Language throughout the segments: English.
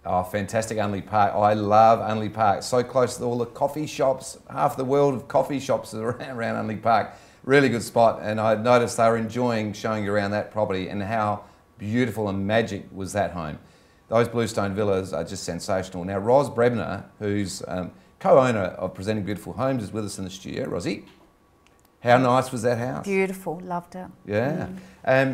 Oh, fantastic, Unley Park. I love Unley Park. So close to all the coffee shops. Half the world of coffee shops are around Unley Park. Really good spot. And I noticed they were enjoying showing you around that property and how beautiful and magic was that home. Those bluestone villas are just sensational. Now, Ros Brebner, who's co-owner of Presenting Beautiful Homes, is with us in the studio. Rosie, how nice was that house? Beautiful, loved it. Yeah.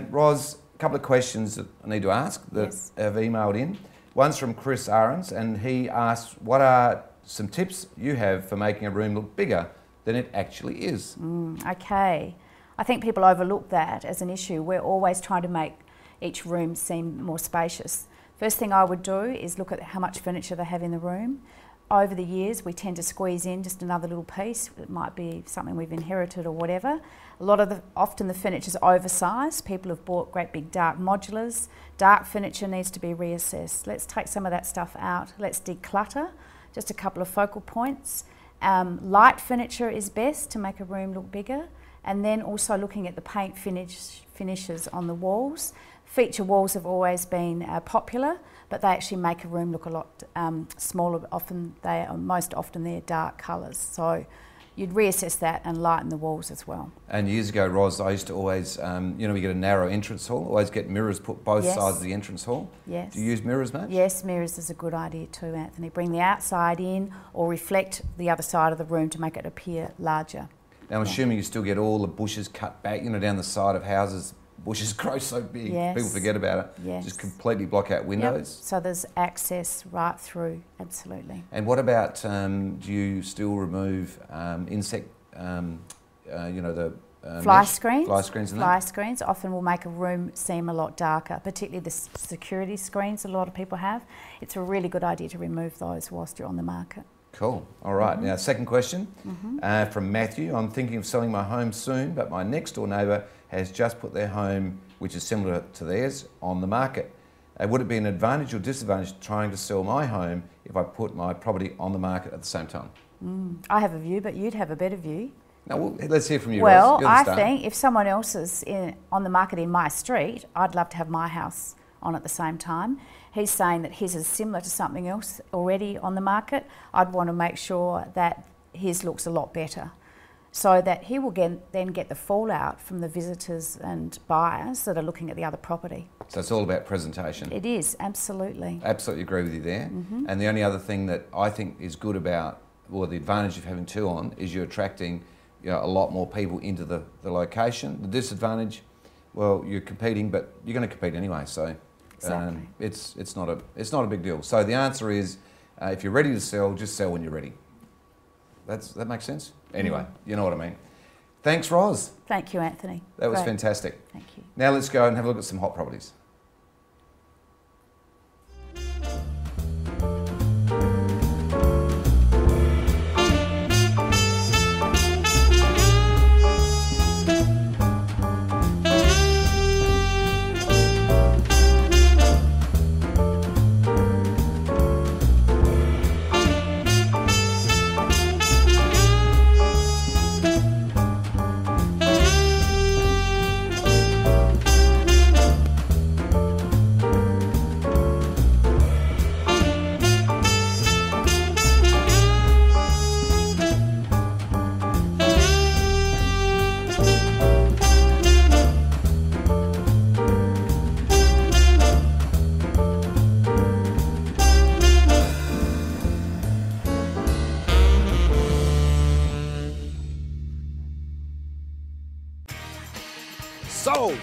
Ros, a couple of questions that I need to ask that have emailed in. One's from Chris Ahrens, and he asks, what are some tips you have for making a room look bigger than it actually is? Okay. I think people overlook that as an issue. We're always trying to make each room seem more spacious. First thing I would do is look at how much furniture they have in the room. Over the years, we tend to squeeze in just another little piece. It might be something we've inherited or whatever. Often the furniture's oversized. People have bought great big dark modulars. Dark furniture needs to be reassessed. Let's take some of that stuff out. Let's declutter. Just a couple of focal points. Light furniture is best to make a room look bigger. And then also looking at the paint finishes on the walls. Feature walls have always been popular, but they actually make a room look a lot smaller. Most often they're dark colours. So you'd reassess that and lighten the walls as well. And years ago, Ros, I used to always, we get a narrow entrance hall, always get mirrors put both sides of the entrance hall. Yes. Do you use mirrors much? Yes, mirrors is a good idea too, Anthony. Bring the outside in or reflect the other side of the room to make it appear larger. Now, I'm assuming you still get all the bushes cut back, down the side of houses. Bushes grow so big, people forget about it. Yes. Just completely block out windows. Yep. So there's access right through, absolutely. And what about, do you still remove insect, the fly screens? Fly screens and Fly screens often will make a room seem a lot darker, particularly the security screens a lot of people have. It's a really good idea to remove those whilst you're on the market. Cool. All right. Now, second question from Matthew. I'm thinking of selling my home soon, but my next door neighbour has just put their home, which is similar to theirs, on the market. Would it be an advantage or disadvantage trying to sell my home if I put my property on the market at the same time? I have a view, but you'd have a better view. Now, let's hear from you, Well, Ros. I think if someone else is on the market in my street, I'd love to have my house on at the same time. He's saying that his is similar to something else already on the market. I'd want to make sure that his looks a lot better, so that he will then get the fallout from the visitors and buyers that are looking at the other property. So it's all about presentation. It is, absolutely. Absolutely agree with you there. And the only other thing that I think is good about, or the advantage of having two on, is you're attracting a lot more people into the location. The disadvantage, well, you're competing, but you're going to compete anyway, so exactly. It's not a big deal. So the answer is, if you're ready to sell, just sell when you're ready. That makes sense? Anyway, you know what I mean. Thanks, Ros. Thank you, Anthony. That was fantastic. Thank you. Now let's go and have a look at some hot properties.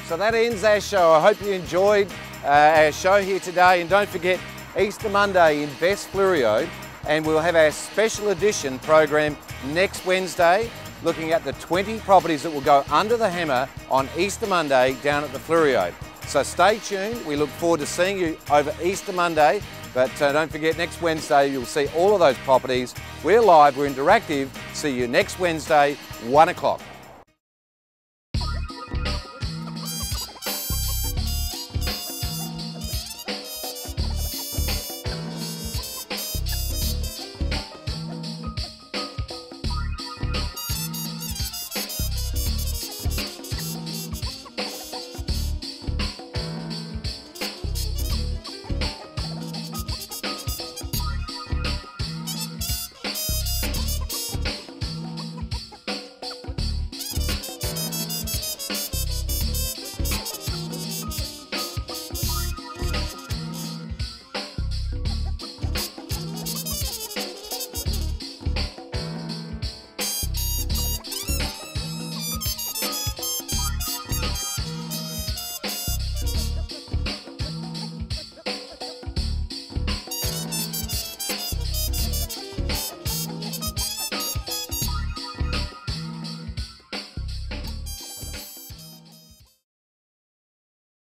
So that ends our show. I hope you enjoyed our show here today, and don't forget Easter Monday in Best Fleurieu, and we'll have our special edition program next Wednesday looking at the 20 properties that will go under the hammer on Easter Monday down at the Fleurieu. So stay tuned. We look forward to seeing you over Easter Monday, but don't forget next Wednesday you'll see all of those properties. We're live, we're interactive. See you next Wednesday, 1 o'clock.